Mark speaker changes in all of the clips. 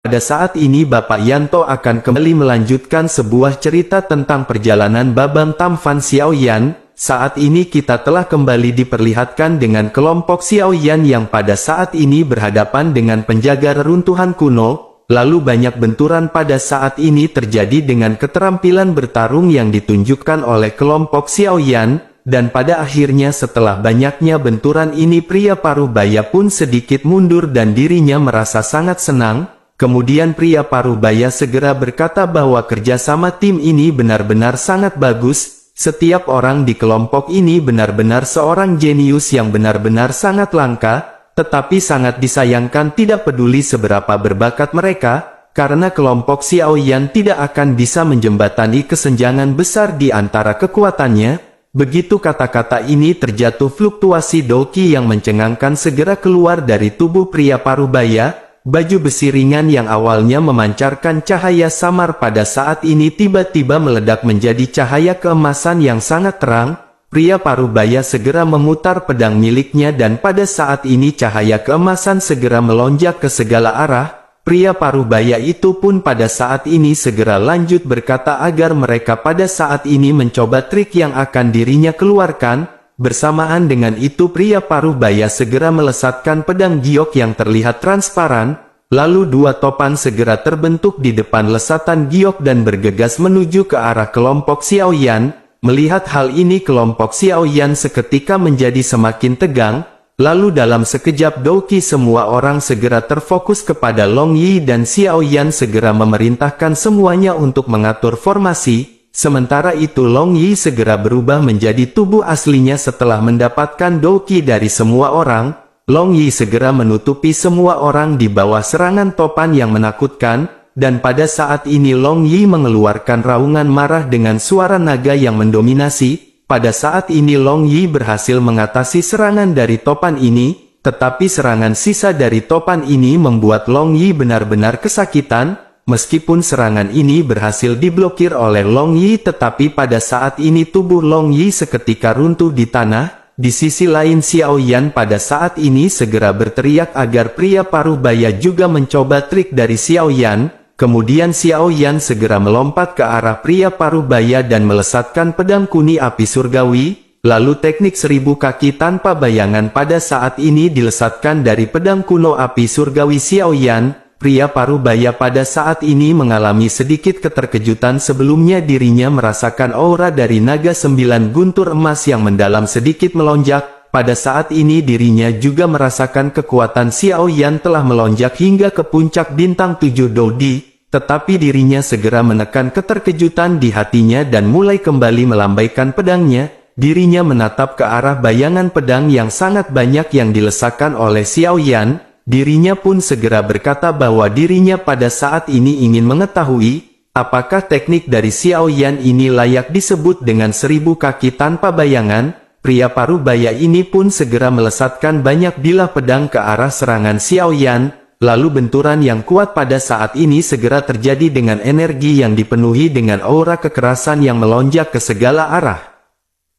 Speaker 1: Pada saat ini Bapak Yanto akan kembali melanjutkan sebuah cerita tentang perjalanan Babang Tamfan Xiaoyan. Saat ini kita telah kembali diperlihatkan dengan kelompok Xiaoyan yang pada saat ini berhadapan dengan penjaga reruntuhan kuno. Lalu banyak benturan pada saat ini terjadi dengan keterampilan bertarung yang ditunjukkan oleh kelompok Xiaoyan. Dan pada akhirnya setelah banyaknya benturan ini pria Parubaya pun sedikit mundur dan dirinya merasa sangat senang. Kemudian pria Parubaya segera berkata bahwa kerjasama tim ini benar-benar sangat bagus. Setiap orang di kelompok ini benar-benar seorang jenius yang benar-benar sangat langka, tetapi sangat disayangkan tidak peduli seberapa berbakat mereka, karena kelompok Xiaoyan tidak akan bisa menjembatani kesenjangan besar di antara kekuatannya. Begitu kata-kata ini terjatuh fluktuasi Doqi yang mencengangkan segera keluar dari tubuh pria Parubaya. Baju besi ringan yang awalnya memancarkan cahaya samar pada saat ini tiba-tiba meledak menjadi cahaya keemasan yang sangat terang. Pria Parubaya segera memutar pedang miliknya dan pada saat ini cahaya keemasan segera melonjak ke segala arah. Pria Parubaya itu pun pada saat ini segera lanjut berkata agar mereka pada saat ini mencoba trik yang akan dirinya keluarkan. Bersamaan dengan itu pria Parubaya segera melesatkan pedang giok yang terlihat transparan, lalu dua topan segera terbentuk di depan lesatan giok dan bergegas menuju ke arah kelompok Xiaoyan. Melihat hal ini kelompok Xiaoyan seketika menjadi semakin tegang, lalu dalam sekejap Doqi semua orang segera terfokus kepada Long Yi dan Xiaoyan segera memerintahkan semuanya untuk mengatur formasi. Sementara itu Long Yi segera berubah menjadi tubuh aslinya setelah mendapatkan Doqi dari semua orang. Long Yi segera menutupi semua orang di bawah serangan topan yang menakutkan, dan pada saat ini Long Yi mengeluarkan raungan marah dengan suara naga yang mendominasi. Pada saat ini Long Yi berhasil mengatasi serangan dari topan ini, tetapi serangan sisa dari topan ini membuat Long Yi benar-benar kesakitan. Meskipun serangan ini berhasil diblokir oleh Long Yi tetapi pada saat ini tubuh Long Yi seketika runtuh di tanah. Di sisi lain Xiaoyan pada saat ini segera berteriak agar pria Parubaya juga mencoba trik dari Xiaoyan. Kemudian Xiaoyan segera melompat ke arah pria Parubaya dan melesatkan pedang kuni api surgawi. Lalu teknik 1000 kaki tanpa bayangan pada saat ini dilesatkan dari pedang kuno api surgawi Xiaoyan. Pria Parubaya pada saat ini mengalami sedikit keterkejutan sebelumnya dirinya merasakan aura dari naga 9 guntur emas yang mendalam sedikit melonjak. Pada saat ini dirinya juga merasakan kekuatan Xiaoyan telah melonjak hingga ke puncak bintang 7 Dodi. Tetapi dirinya segera menekan keterkejutan di hatinya dan mulai kembali melambaikan pedangnya. Dirinya menatap ke arah bayangan pedang yang sangat banyak yang dilesakkan oleh Xiaoyan. Dirinya pun segera berkata bahwa dirinya pada saat ini ingin mengetahui, apakah teknik dari Xiaoyan ini layak disebut dengan 1000 kaki tanpa bayangan. Pria Parubaya ini pun segera melesatkan banyak bilah pedang ke arah serangan Xiaoyan, lalu benturan yang kuat pada saat ini segera terjadi dengan energi yang dipenuhi dengan aura kekerasan yang melonjak ke segala arah.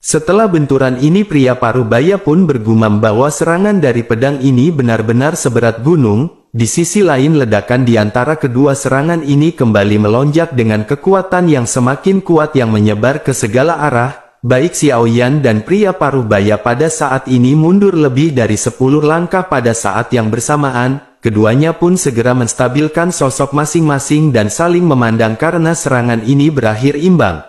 Speaker 1: Setelah benturan ini pria Parubaya pun bergumam bahwa serangan dari pedang ini benar-benar seberat gunung. Di sisi lain ledakan di antara kedua serangan ini kembali melonjak dengan kekuatan yang semakin kuat yang menyebar ke segala arah. Baik Xiaoyan dan pria Parubaya pada saat ini mundur lebih dari 10 langkah pada saat yang bersamaan. Keduanya pun segera menstabilkan sosok masing-masing dan saling memandang karena serangan ini berakhir imbang.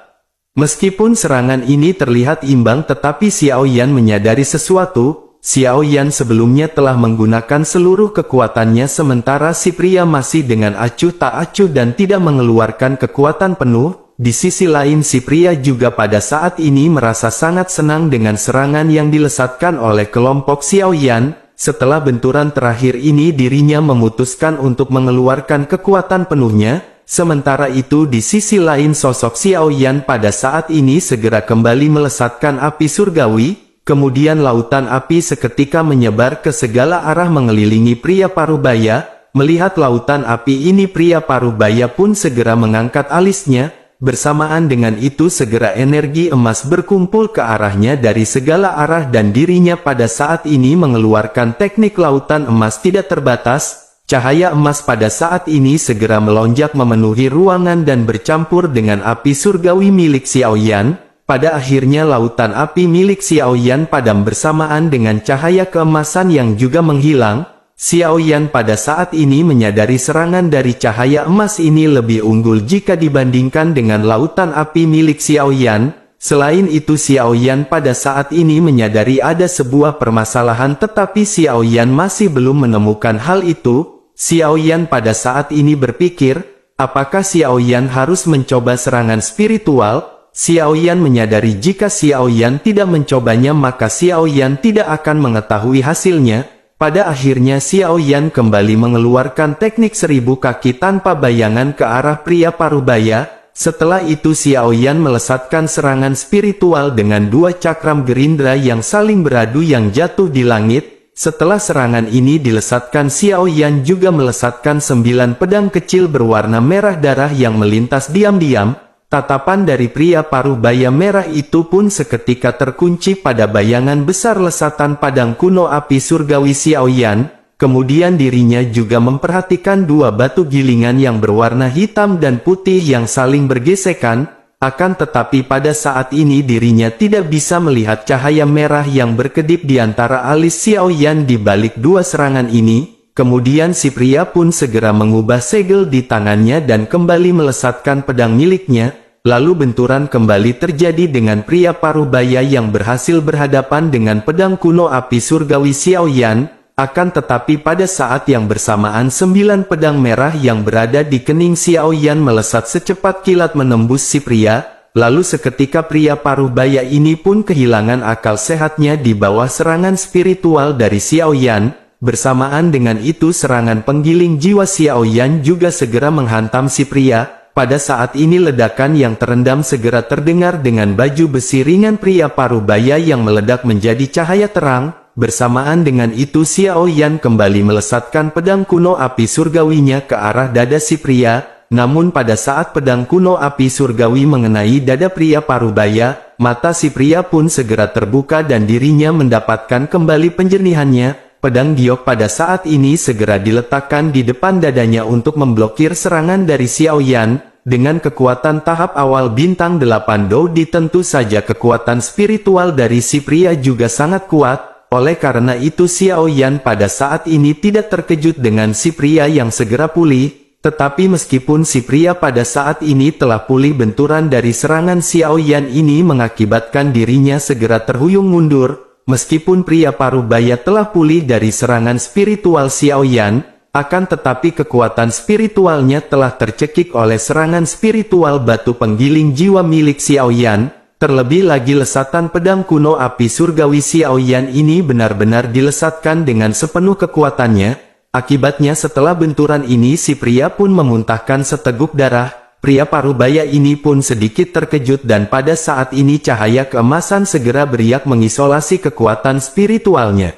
Speaker 1: Meskipun serangan ini terlihat imbang tetapi Xiaoyan menyadari sesuatu. Xiaoyan sebelumnya telah menggunakan seluruh kekuatannya sementara si pria masih dengan acuh tak acuh dan tidak mengeluarkan kekuatan penuh. Di sisi lain si pria juga pada saat ini merasa sangat senang dengan serangan yang dilesatkan oleh kelompok Xiaoyan. Setelah benturan terakhir ini dirinya memutuskan untuk mengeluarkan kekuatan penuhnya. Sementara itu di sisi lain sosok Xiaoyan pada saat ini segera kembali melesatkan api surgawi, kemudian lautan api seketika menyebar ke segala arah mengelilingi pria Parubaya. Melihat lautan api ini pria Parubaya pun segera mengangkat alisnya. Bersamaan dengan itu segera energi emas berkumpul ke arahnya dari segala arah dan dirinya pada saat ini mengeluarkan teknik lautan emas tidak terbatas. Cahaya emas pada saat ini segera melonjak memenuhi ruangan dan bercampur dengan api surgawi milik Xiaoyan. Pada akhirnya lautan api milik Xiaoyan padam bersamaan dengan cahaya keemasan yang juga menghilang. Xiaoyan pada saat ini menyadari serangan dari cahaya emas ini lebih unggul jika dibandingkan dengan lautan api milik Xiaoyan. Selain itu Xiaoyan pada saat ini menyadari ada sebuah permasalahan tetapi Xiaoyan masih belum menemukan hal itu. Xiaoyan pada saat ini berpikir, apakah Xiaoyan harus mencoba serangan spiritual? Xiaoyan menyadari jika Xiaoyan tidak mencobanya maka Xiaoyan tidak akan mengetahui hasilnya. Pada akhirnya Xiaoyan kembali mengeluarkan teknik 1000 kaki tanpa bayangan ke arah pria parubaya. Setelah itu Xiaoyan melesatkan serangan spiritual dengan 2 cakram gerindra yang saling beradu yang jatuh di langit. Setelah serangan ini dilesatkan Xiaoyan juga melesatkan 9 pedang kecil berwarna merah darah yang melintas diam-diam. Tatapan dari pria parubaya merah itu pun seketika terkunci pada bayangan besar lesatan padang kuno api surgawi Xiaoyan. Kemudian dirinya juga memperhatikan 2 batu gilingan yang berwarna hitam dan putih yang saling bergesekan. Akan tetapi pada saat ini dirinya tidak bisa melihat cahaya merah yang berkedip di antara alis Xiaoyan di balik 2 serangan ini. Kemudian si pria pun segera mengubah segel di tangannya dan kembali melesatkan pedang miliknya. Lalu benturan kembali terjadi dengan pria parubaya yang berhasil berhadapan dengan pedang kuno api surgawi Xiaoyan. Akan tetapi pada saat yang bersamaan 9 pedang merah yang berada di kening Xiaoyan melesat secepat kilat menembus si pria. Lalu seketika pria parubaya ini pun kehilangan akal sehatnya di bawah serangan spiritual dari Xiaoyan. Bersamaan dengan itu serangan penggiling jiwa Xiaoyan juga segera menghantam si pria. Pada saat ini ledakan yang terendam segera terdengar dengan baju besi ringan pria parubaya yang meledak menjadi cahaya terang. Bersamaan dengan itu Xiaoyan kembali melesatkan pedang kuno api surgawinya ke arah dada si pria. Namun pada saat pedang kuno api surgawi mengenai dada pria parubaya, mata si pria pun segera terbuka dan dirinya mendapatkan kembali penjernihannya. Pedang giok pada saat ini segera diletakkan di depan dadanya untuk memblokir serangan dari Xiaoyan. Dengan kekuatan tahap awal bintang 8 Doudi tentu saja kekuatan spiritual dari si pria juga sangat kuat. Oleh karena itu Xiaoyan pada saat ini tidak terkejut dengan si pria yang segera pulih. Tetapi meskipun si pria pada saat ini telah pulih, benturan dari serangan Xiaoyan ini mengakibatkan dirinya segera terhuyung mundur. Meskipun pria parubaya telah pulih dari serangan spiritual Xiaoyan, akan tetapi kekuatan spiritualnya telah tercekik oleh serangan spiritual batu penggiling jiwa milik Xiaoyan. Terlebih lagi lesatan pedang kuno api surgawi Xiaoyan ini benar-benar dilesatkan dengan sepenuh kekuatannya. Akibatnya setelah benturan ini si pria pun memuntahkan seteguk darah. Pria parubaya ini pun sedikit terkejut dan pada saat ini cahaya keemasan segera beriak mengisolasi kekuatan spiritualnya.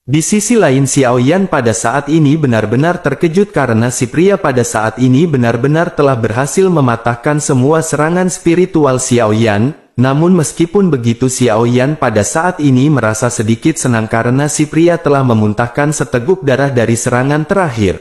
Speaker 1: Di sisi lain Xiaoyan pada saat ini benar-benar terkejut karena si pria pada saat ini benar-benar telah berhasil mematahkan semua serangan spiritual Xiaoyan. Namun meskipun begitu Xiaoyan pada saat ini merasa sedikit senang karena si pria telah memuntahkan seteguk darah dari serangan terakhir.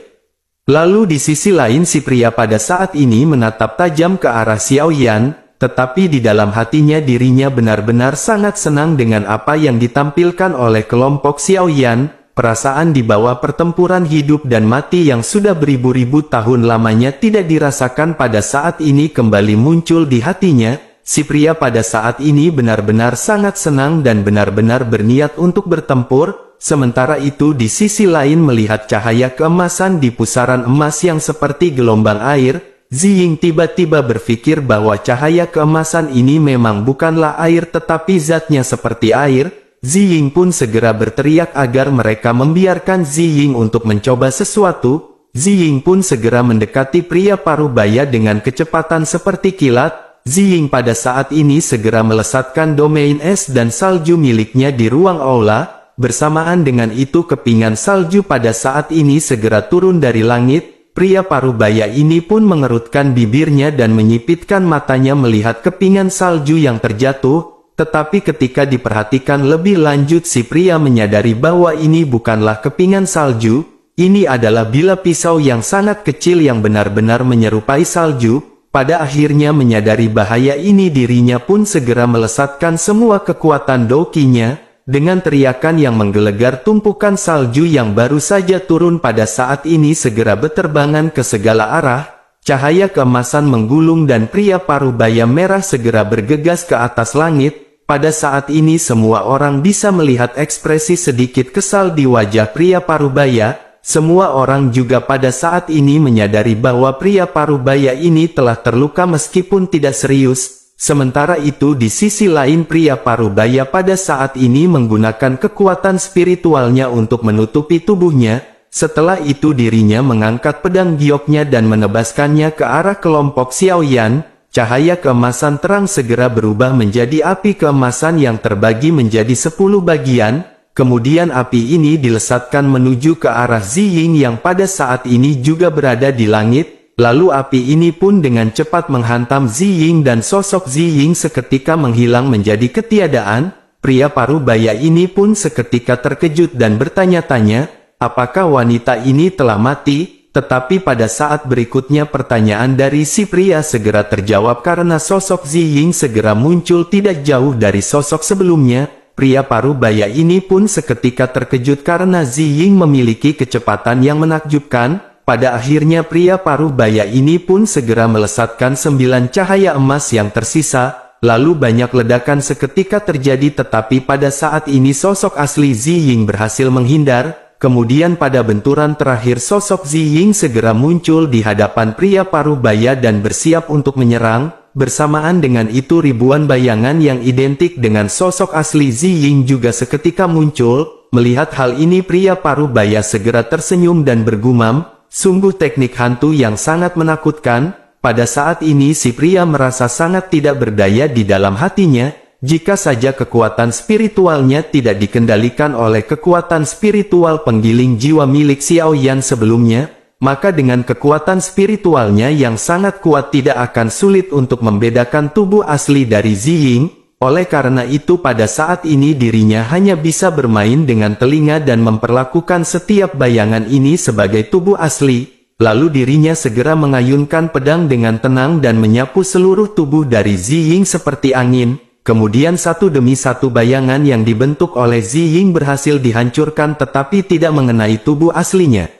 Speaker 1: Lalu di sisi lain si pria pada saat ini menatap tajam ke arah Xiaoyan, tetapi di dalam hatinya dirinya benar-benar sangat senang dengan apa yang ditampilkan oleh kelompok Xiaoyan. Perasaan di bawah pertempuran hidup dan mati yang sudah beribu-ribu tahun lamanya tidak dirasakan pada saat ini kembali muncul di hatinya. Si pria pada saat ini benar-benar sangat senang dan benar-benar berniat untuk bertempur. Sementara itu di sisi lain melihat cahaya keemasan di pusaran emas yang seperti gelombang air, Ziying tiba-tiba berpikir bahwa cahaya keemasan ini memang bukanlah air tetapi zatnya seperti air. Ziying pun segera berteriak agar mereka membiarkan Ziying untuk mencoba sesuatu. Ziying pun segera mendekati pria parubaya dengan kecepatan seperti kilat. Ziying pada saat ini segera melesatkan domain es dan salju miliknya di ruang aula. Bersamaan dengan itu kepingan salju pada saat ini segera turun dari langit. Pria parubaya ini pun mengerutkan bibirnya dan menyipitkan matanya melihat kepingan salju yang terjatuh. Tetapi ketika diperhatikan lebih lanjut si pria menyadari bahwa ini bukanlah kepingan salju. Ini adalah bilah pisau yang sangat kecil yang benar-benar menyerupai salju. Pada akhirnya menyadari bahaya ini, dirinya pun segera melesatkan semua kekuatan dokinya. Dengan teriakan yang menggelegar, tumpukan salju yang baru saja turun pada saat ini segera berterbangan ke segala arah. Cahaya keemasan menggulung dan pria parubaya merah segera bergegas ke atas langit. Pada saat ini semua orang bisa melihat ekspresi sedikit kesal di wajah pria parubaya. Semua orang juga pada saat ini menyadari bahwa pria parubaya ini telah terluka meskipun tidak serius. Sementara itu di sisi lain pria parubaya pada saat ini menggunakan kekuatan spiritualnya untuk menutupi tubuhnya. Setelah itu dirinya mengangkat pedang gioknya dan menebaskannya ke arah kelompok Xiaoyan. Cahaya keemasan terang segera berubah menjadi api keemasan yang terbagi menjadi 10 bagian. Kemudian api ini dilesatkan menuju ke arah Ziying yang pada saat ini juga berada di langit. Lalu api ini pun dengan cepat menghantam Ziying dan sosok Ziying seketika menghilang menjadi ketiadaan. Pria parubaya ini pun seketika terkejut dan bertanya-tanya, apakah wanita ini telah mati? Tetapi pada saat berikutnya pertanyaan dari si pria segera terjawab karena sosok Ziying segera muncul tidak jauh dari sosok sebelumnya. Pria parubaya ini pun seketika terkejut karena Ziying memiliki kecepatan yang menakjubkan. Pada akhirnya pria parubaya ini pun segera melesatkan 9 cahaya emas yang tersisa. Lalu banyak ledakan seketika terjadi, tetapi pada saat ini sosok asli Ziying berhasil menghindar. Kemudian pada benturan terakhir sosok Ziying segera muncul di hadapan pria parubaya dan bersiap untuk menyerang. Bersamaan dengan itu ribuan bayangan yang identik dengan sosok asli Ziying juga seketika muncul. Melihat hal ini pria parubaya segera tersenyum dan bergumam, sungguh teknik hantu yang sangat menakutkan. Pada saat ini si pria merasa sangat tidak berdaya di dalam hatinya. Jika saja kekuatan spiritualnya tidak dikendalikan oleh kekuatan spiritual penggiling jiwa milik Xiaoyan sebelumnya, maka dengan kekuatan spiritualnya yang sangat kuat tidak akan sulit untuk membedakan tubuh asli dari Ziying. Oleh karena itu pada saat ini dirinya hanya bisa bermain dengan telinga dan memperlakukan setiap bayangan ini sebagai tubuh asli. Lalu dirinya segera mengayunkan pedang dengan tenang dan menyapu seluruh tubuh dari Ziying seperti angin. Kemudian satu demi satu bayangan yang dibentuk oleh Ziying berhasil dihancurkan tetapi tidak mengenai tubuh aslinya.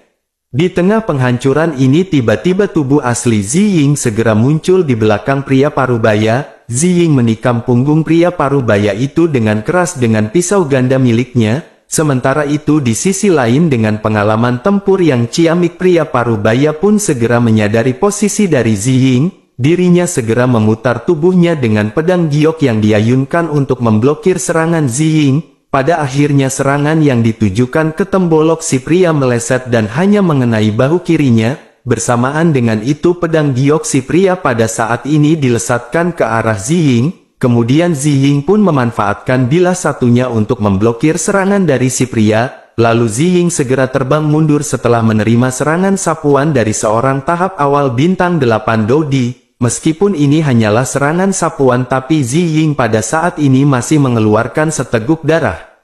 Speaker 1: Di tengah penghancuran ini tiba-tiba tubuh asli Ziying segera muncul di belakang pria parubaya. Ziying menikam punggung pria parubaya itu dengan keras dengan pisau ganda miliknya. Sementara itu di sisi lain dengan pengalaman tempur yang ciamik pria parubaya pun segera menyadari posisi dari Ziying. Dirinya segera memutar tubuhnya dengan pedang giok yang diayunkan untuk memblokir serangan Ziying. Pada akhirnya serangan yang ditujukan ke tembolok si pria meleset dan hanya mengenai bahu kirinya. Bersamaan dengan itu pedang giok si pria pada saat ini dilesatkan ke arah Ziying. Kemudian Ziying pun memanfaatkan bilah satunya untuk memblokir serangan dari si pria. Lalu Ziying segera terbang mundur setelah menerima serangan sapuan dari seorang tahap awal bintang 8 Dodi. Meskipun ini hanyalah serangan sapuan tapi Ziying pada saat ini masih mengeluarkan seteguk darah.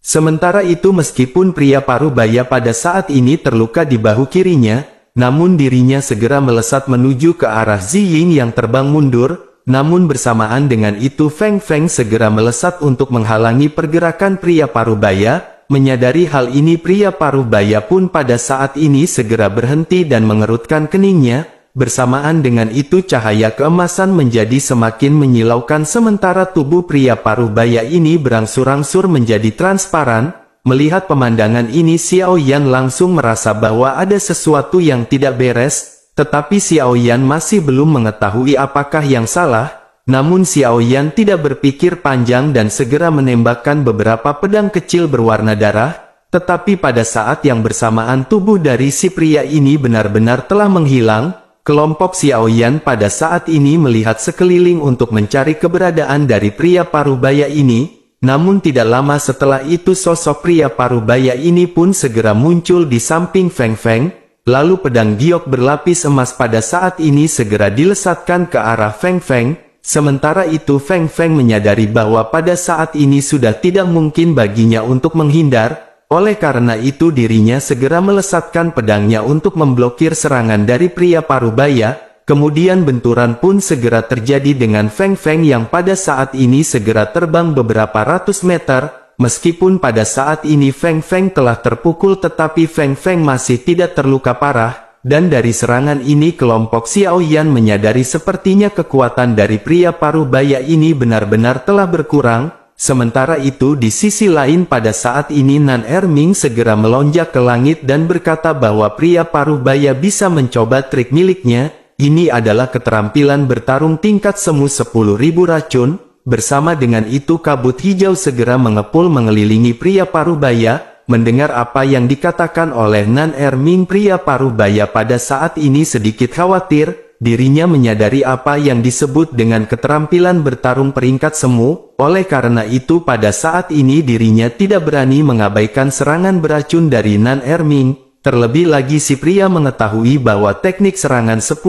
Speaker 1: Sementara itu meskipun pria parubaya pada saat ini terluka di bahu kirinya, namun dirinya segera melesat menuju ke arah Ziying yang terbang mundur. Namun bersamaan dengan itu Feng Feng segera melesat untuk menghalangi pergerakan pria parubaya. Menyadari hal ini pria parubaya pun pada saat ini segera berhenti dan mengerutkan keningnya. Bersamaan dengan itu cahaya keemasan menjadi semakin menyilaukan sementara tubuh pria parubaya ini berangsur-angsur menjadi transparan. Melihat pemandangan ini Xiaoyan langsung merasa bahwa ada sesuatu yang tidak beres, tetapi Xiaoyan masih belum mengetahui apakah yang salah. Namun Xiaoyan tidak berpikir panjang dan segera menembakkan beberapa pedang kecil berwarna darah. Tetapi pada saat yang bersamaan tubuh dari si pria ini benar-benar telah menghilang. Kelompok Xiaoyan pada saat ini melihat sekeliling untuk mencari keberadaan dari pria parubaya ini. Namun tidak lama setelah itu sosok pria parubaya ini pun segera muncul di samping Feng Feng. Lalu pedang giok berlapis emas pada saat ini segera dilesatkan ke arah Feng Feng. Sementara itu Feng Feng menyadari bahwa pada saat ini sudah tidak mungkin baginya untuk menghindar. Oleh karena itu dirinya segera melesatkan pedangnya untuk memblokir serangan dari pria Parubaya. Kemudian benturan pun segera terjadi dengan Feng Feng yang pada saat ini segera terbang beberapa ratus meter. Meskipun pada saat ini Feng Feng telah terpukul tetapi Feng Feng masih tidak terluka parah. Dan dari serangan ini kelompok Xiao Yan menyadari sepertinya kekuatan dari pria Parubaya ini benar-benar telah berkurang. Sementara itu di sisi lain pada saat ini Nan Erming segera melonjak ke langit dan berkata bahwa pria Parubaya bisa mencoba trik miliknya. Ini adalah keterampilan bertarung tingkat semu 10.000 racun. Bersama dengan itu kabut hijau segera mengepul mengelilingi pria Parubaya. Mendengar apa yang dikatakan oleh Nan Erming, pria Parubaya pada saat ini sedikit khawatir. Dirinya menyadari apa yang disebut dengan keterampilan bertarung peringkat semu. Oleh karena itu pada saat ini dirinya tidak berani mengabaikan serangan beracun dari Nan Erming. Terlebih lagi si pria mengetahui bahwa teknik serangan 10.000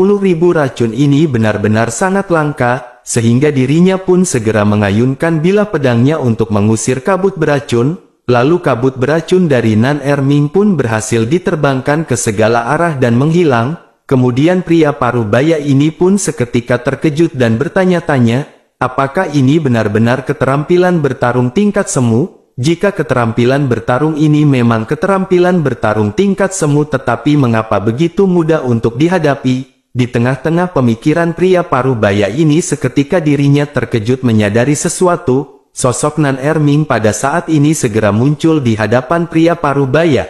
Speaker 1: racun ini benar-benar sangat langka, sehingga dirinya pun segera mengayunkan bilah pedangnya untuk mengusir kabut beracun. Lalu kabut beracun dari Nan Erming pun berhasil diterbangkan ke segala arah dan menghilang. Kemudian pria Parubaya ini pun seketika terkejut dan bertanya-tanya, apakah ini benar-benar keterampilan bertarung tingkat semu? Jika keterampilan bertarung ini memang keterampilan bertarung tingkat semu, tetapi mengapa begitu mudah untuk dihadapi? Di tengah-tengah pemikiran pria Parubaya ini seketika dirinya terkejut menyadari sesuatu. Sosok Nan Erming pada saat ini segera muncul di hadapan pria Parubaya.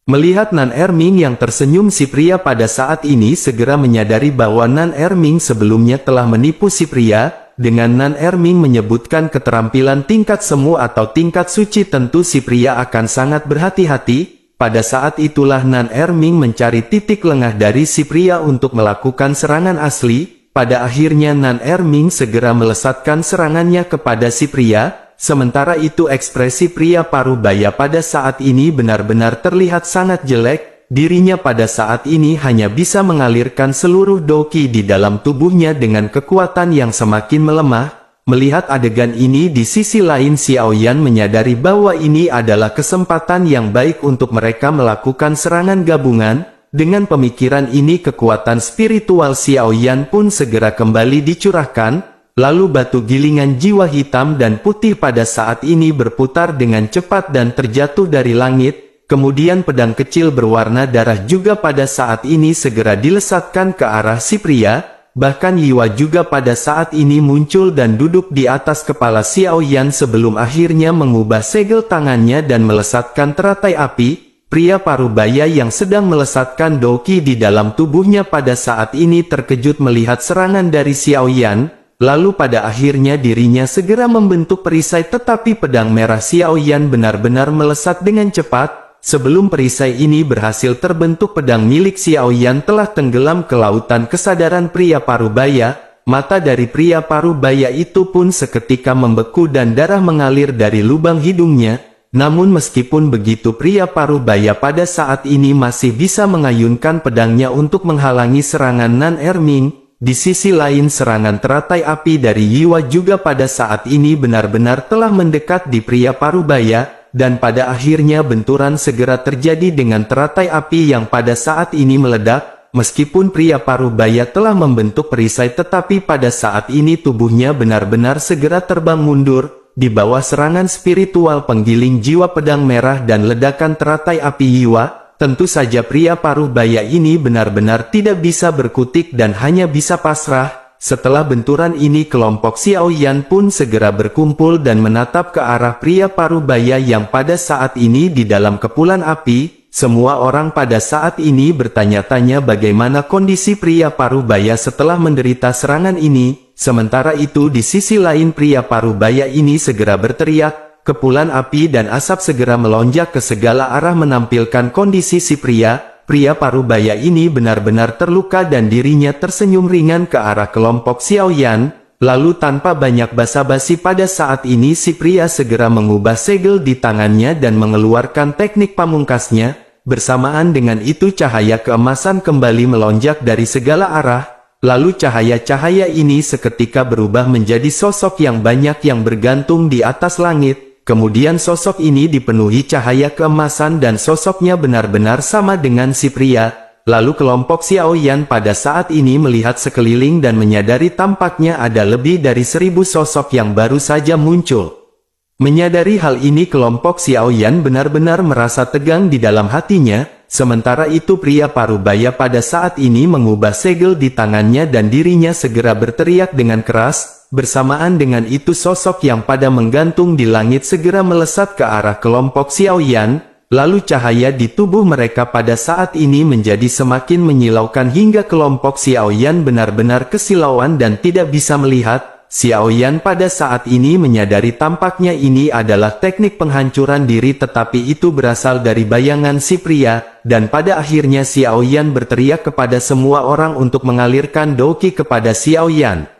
Speaker 1: Melihat Nan Erming yang tersenyum, si pria pada saat ini segera menyadari bahwa Nan Erming sebelumnya telah menipu si pria. Dengan Nan Erming menyebutkan keterampilan tingkat semu atau tingkat suci, tentu si pria akan sangat berhati-hati. Pada saat itulah Nan Erming mencari titik lengah dari si pria untuk melakukan serangan asli. Pada akhirnya Nan Erming segera melesatkan serangannya kepada si pria. Sementara itu ekspresi pria Parubaya pada saat ini benar-benar terlihat sangat jelek. Dirinya pada saat ini hanya bisa mengalirkan seluruh doki di dalam tubuhnya dengan kekuatan yang semakin melemah. Melihat adegan ini di sisi lain Xiao Yan menyadari bahwa ini adalah kesempatan yang baik untuk mereka melakukan serangan gabungan. Dengan pemikiran ini kekuatan spiritual Xiao Yan pun segera kembali dicurahkan. Lalu batu gilingan jiwa hitam dan putih pada saat ini berputar dengan cepat dan terjatuh dari langit. Kemudian pedang kecil berwarna darah juga pada saat ini segera dilesatkan ke arah si pria. Bahkan Yiwa juga pada saat ini muncul dan duduk di atas kepala Xiao Yan sebelum akhirnya mengubah segel tangannya dan melesatkan teratai api. Pria Parubaya yang sedang melesatkan doki di dalam tubuhnya pada saat ini terkejut melihat serangan dari Xiao Yan. Lalu pada akhirnya dirinya segera membentuk perisai, tetapi pedang merah Xiao Yan benar-benar melesat dengan cepat. Sebelum perisai ini berhasil terbentuk, pedang milik Xiao Yan telah tenggelam ke lautan kesadaran pria Parubaya. Mata dari pria Parubaya itu pun seketika membeku dan darah mengalir dari lubang hidungnya. Namun meskipun begitu pria Parubaya pada saat ini masih bisa mengayunkan pedangnya untuk menghalangi serangan Nan Erming. Di sisi lain serangan teratai api dari Yiwa juga pada saat ini benar-benar telah mendekat di pria Parubaya, dan pada akhirnya benturan segera terjadi dengan teratai api yang pada saat ini meledak. Meskipun pria Parubaya telah membentuk perisai, tetapi pada saat ini tubuhnya benar-benar segera terbang mundur, di bawah serangan spiritual penggiling jiwa pedang merah dan ledakan teratai api Yiwa. Tentu saja pria Parubaya ini benar-benar tidak bisa berkutik dan hanya bisa pasrah. Setelah benturan ini kelompok Xiao Yan pun segera berkumpul dan menatap ke arah pria Parubaya yang pada saat ini di dalam kepulan api. Semua orang pada saat ini bertanya-tanya bagaimana kondisi pria Parubaya setelah menderita serangan ini. Sementara itu di sisi lain pria Parubaya ini segera berteriak. Kepulan api dan asap segera melonjak ke segala arah menampilkan kondisi si pria. Pria Parubaya ini benar-benar terluka dan dirinya tersenyum ringan ke arah kelompok Xiao Yan. Lalu tanpa banyak basa-basi pada saat ini si pria segera mengubah segel di tangannya dan mengeluarkan teknik pamungkasnya. Bersamaan dengan itu cahaya keemasan kembali melonjak dari segala arah. Lalu cahaya-cahaya ini seketika berubah menjadi sosok yang banyak yang bergantung di atas langit. kemudian sosok ini dipenuhi cahaya keemasan dan sosoknya benar-benar sama dengan si pria. Lalu kelompok Xiaoyan pada saat ini melihat sekeliling dan menyadari tampaknya ada lebih dari 1000 sosok yang baru saja muncul. Menyadari hal ini kelompok Xiaoyan benar-benar merasa tegang di dalam hatinya, sementara itu pria parubaya pada saat ini mengubah segel di tangannya dan dirinya segera berteriak dengan keras, bersamaan dengan itu sosok yang pada menggantung di langit segera melesat ke arah kelompok Xiaoyan. Lalu cahaya di tubuh mereka pada saat ini menjadi semakin menyilaukan hingga kelompok Xiaoyan benar-benar kesilauan dan tidak bisa melihat. Xiaoyan pada saat ini menyadari tampaknya ini adalah teknik penghancuran diri tetapi itu berasal dari bayangan si pria, dan pada akhirnya Xiaoyan berteriak kepada semua orang untuk mengalirkan Douqi kepada Xiaoyan.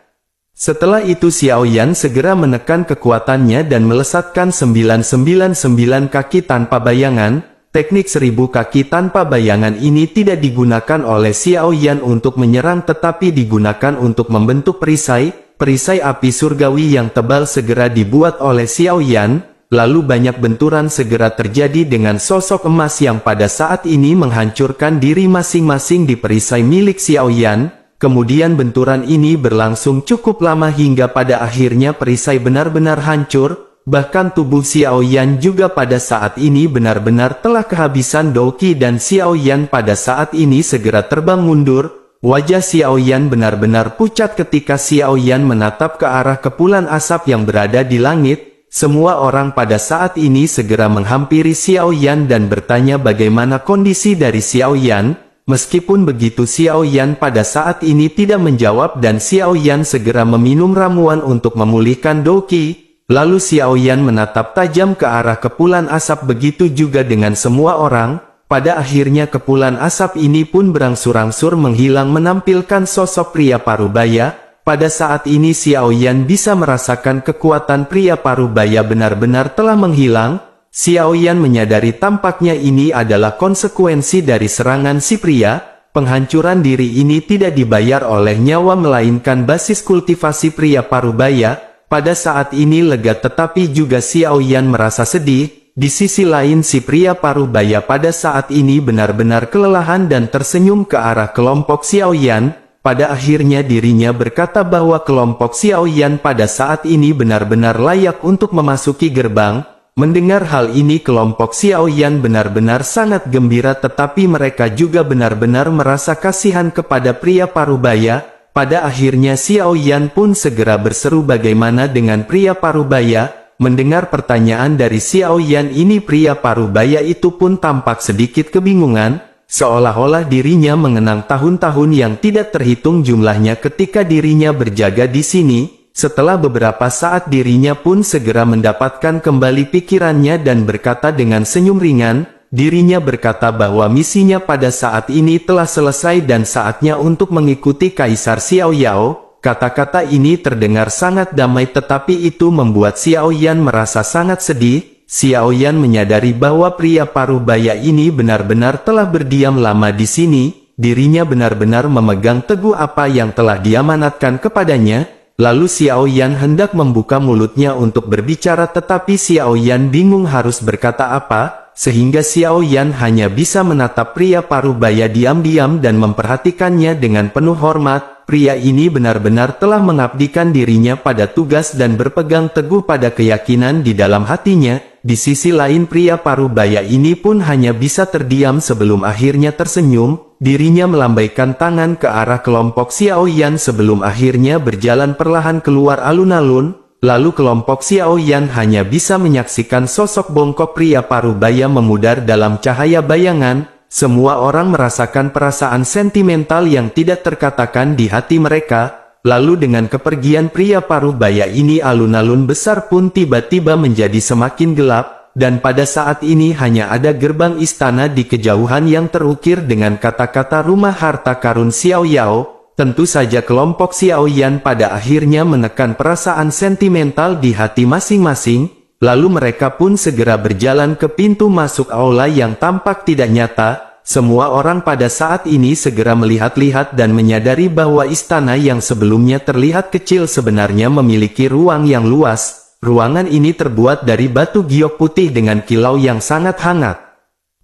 Speaker 1: Setelah itu Xiaoyan segera menekan kekuatannya dan melesatkan 999 kaki tanpa bayangan. Teknik 1000 kaki tanpa bayangan ini tidak digunakan oleh Xiaoyan untuk menyerang tetapi digunakan untuk membentuk perisai. Perisai api surgawi yang tebal segera dibuat oleh Xiaoyan, lalu banyak benturan segera terjadi dengan sosok emas yang pada saat ini menghancurkan diri masing-masing di perisai milik Xiaoyan. Kemudian benturan ini berlangsung cukup lama hingga pada akhirnya perisai benar-benar hancur, bahkan tubuh Xiaoyan juga pada saat ini benar-benar telah kehabisan Douqi dan Xiaoyan pada saat ini segera terbang mundur. Wajah Xiaoyan benar-benar pucat ketika Xiaoyan menatap ke arah kepulan asap yang berada di langit. Semua orang pada saat ini segera menghampiri Xiaoyan dan bertanya bagaimana kondisi dari Xiaoyan. Meskipun begitu Xiaoyan pada saat ini tidak menjawab dan Xiaoyan segera meminum ramuan untuk memulihkan Douqi. Lalu Xiaoyan menatap tajam ke arah kepulan asap begitu juga dengan semua orang. Pada akhirnya kepulan asap ini pun berangsur-angsur menghilang menampilkan sosok pria parubaya. Pada saat ini Xiaoyan bisa merasakan kekuatan pria parubaya benar-benar telah menghilang. Xiaoyan menyadari tampaknya ini adalah konsekuensi dari serangan si pria. Penghancuran diri ini tidak dibayar oleh nyawa melainkan basis kultivasi pria parubaya. Pada saat ini lega tetapi juga Xiaoyan merasa sedih. Di sisi lain si pria parubaya pada saat ini benar-benar kelelahan dan tersenyum ke arah kelompok Xiaoyan. Pada akhirnya dirinya berkata bahwa kelompok Xiaoyan pada saat ini benar-benar layak untuk memasuki gerbang. Mendengar hal ini kelompok Xiaoyan benar-benar sangat gembira tetapi mereka juga benar-benar merasa kasihan kepada pria parubaya. Pada akhirnya Xiaoyan pun segera berseru bagaimana dengan pria parubaya. Mendengar pertanyaan dari Xiaoyan ini pria parubaya itu pun tampak sedikit kebingungan. Seolah-olah dirinya mengenang tahun-tahun yang tidak terhitung jumlahnya ketika dirinya berjaga di sini. Setelah beberapa saat dirinya pun segera mendapatkan kembali pikirannya dan berkata dengan senyum ringan, dirinya berkata bahwa misinya pada saat ini telah selesai dan saatnya untuk mengikuti Kaisar Xiaoyao. Kata-kata ini terdengar sangat damai tetapi itu membuat Xiaoyan merasa sangat sedih. Xiaoyan menyadari bahwa pria parubaya ini benar-benar telah berdiam lama di sini. Dirinya benar-benar memegang teguh apa yang telah diamanatkan kepadanya. Lalu Xiaoyan hendak membuka mulutnya untuk berbicara tetapi Xiaoyan bingung harus berkata apa, sehingga Xiaoyan hanya bisa menatap pria parubaya diam-diam dan memperhatikannya dengan penuh hormat. Pria ini benar-benar telah mengabdikan dirinya pada tugas dan berpegang teguh pada keyakinan di dalam hatinya. Di sisi lain pria parubaya ini pun hanya bisa terdiam sebelum akhirnya tersenyum. Dirinya melambaikan tangan ke arah kelompok Xiaoyan sebelum akhirnya berjalan perlahan keluar alun-alun. Lalu kelompok Xiaoyan hanya bisa menyaksikan sosok bongkok pria parubaya memudar dalam cahaya bayangan. Semua orang merasakan perasaan sentimental yang tidak terkatakan di hati mereka. Lalu dengan kepergian pria parubaya ini alun-alun besar pun tiba-tiba menjadi semakin gelap. Dan pada saat ini hanya ada gerbang istana di kejauhan yang terukir dengan kata-kata rumah harta karun Xiaoyao. Tentu saja kelompok Xiaoyan pada akhirnya menekan perasaan sentimental di hati masing-masing. Lalu mereka pun segera berjalan ke pintu masuk aula yang tampak tidak nyata. Semua orang pada saat ini segera melihat-lihat dan menyadari bahwa istana yang sebelumnya terlihat kecil sebenarnya memiliki ruang yang luas. Ruangan ini terbuat dari batu giok putih dengan kilau yang sangat hangat.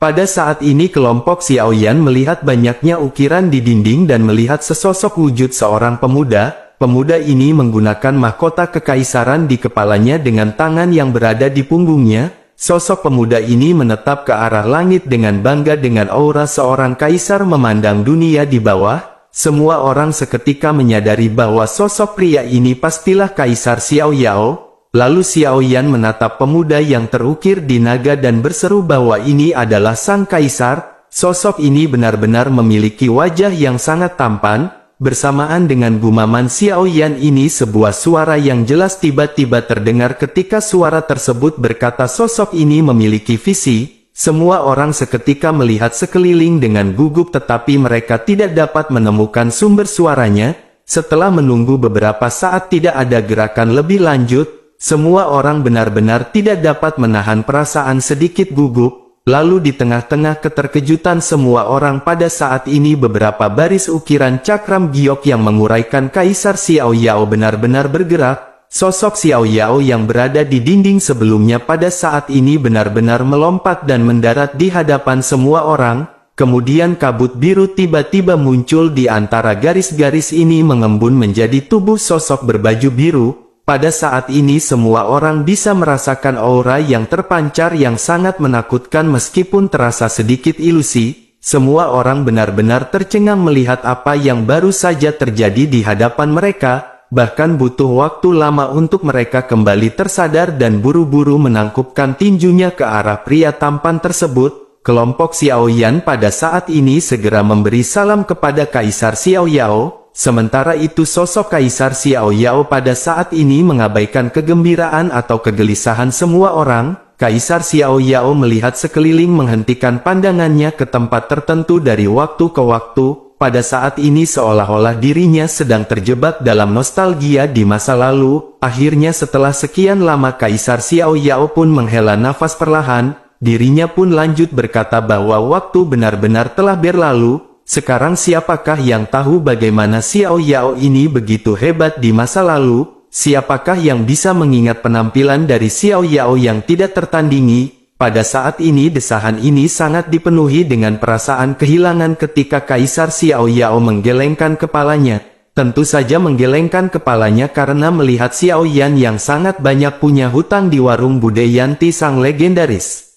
Speaker 1: Pada saat ini kelompok Xiaoyan melihat banyaknya ukiran di dinding dan melihat sesosok wujud seorang pemuda. Pemuda ini menggunakan mahkota kekaisaran di kepalanya dengan tangan yang berada di punggungnya. Sosok pemuda ini menetap ke arah langit dengan bangga dengan aura seorang kaisar memandang dunia di bawah. Semua orang seketika menyadari bahwa sosok pria ini pastilah Kaisar Xiao Yao. Lalu Xiaoyan menatap pemuda yang terukir di naga dan berseru bahwa ini adalah sang kaisar. Sosok ini benar-benar memiliki wajah yang sangat tampan. Bersamaan dengan gumaman Xiaoyan ini, sebuah suara yang jelas tiba-tiba terdengar. Ketika suara tersebut berkata sosok ini memiliki visi, semua orang seketika melihat sekeliling dengan gugup, tetapi mereka tidak dapat menemukan sumber suaranya. Setelah menunggu beberapa saat tidak ada gerakan lebih lanjut, semua orang benar-benar tidak dapat menahan perasaan sedikit gugup. Lalu di tengah-tengah keterkejutan semua orang pada saat ini, beberapa baris ukiran cakram giok yang menguraikan Kaisar Xiao Yao benar-benar bergerak. Sosok Xiao Yao yang berada di dinding sebelumnya pada saat ini benar-benar melompat dan mendarat di hadapan semua orang. Kemudian kabut biru tiba-tiba muncul di antara garis-garis ini mengembun menjadi tubuh sosok berbaju biru. Pada saat ini semua orang bisa merasakan aura yang terpancar yang sangat menakutkan meskipun terasa sedikit ilusi. Semua orang benar-benar tercengang melihat apa yang baru saja terjadi di hadapan mereka. Bahkan butuh waktu lama untuk mereka kembali tersadar dan buru-buru menangkupkan tinjunya ke arah pria tampan tersebut. Kelompok Xiaoyan pada saat ini segera memberi salam kepada Kaisar Xiao Yao. Sementara itu sosok Kaisar Xiao Yao pada saat ini mengabaikan kegembiraan atau kegelisahan semua orang. Kaisar Xiao Yao melihat sekeliling, menghentikan pandangannya ke tempat tertentu dari waktu ke waktu. Pada saat ini seolah-olah dirinya sedang terjebak dalam nostalgia di masa lalu. Akhirnya setelah sekian lama Kaisar Xiao Yao pun menghela nafas perlahan. Dirinya pun lanjut berkata bahwa waktu benar-benar telah berlalu. Sekarang siapakah yang tahu bagaimana Xiao Yao ini begitu hebat di masa lalu? Siapakah yang bisa mengingat penampilan dari Xiao Yao yang tidak tertandingi? Pada saat ini desahan ini sangat dipenuhi dengan perasaan kehilangan ketika Kaisar Xiao Yao menggelengkan kepalanya. Tentu saja menggelengkan kepalanya karena melihat Xiaoyan yang sangat banyak punya hutang di warung Budayanti sang legendaris.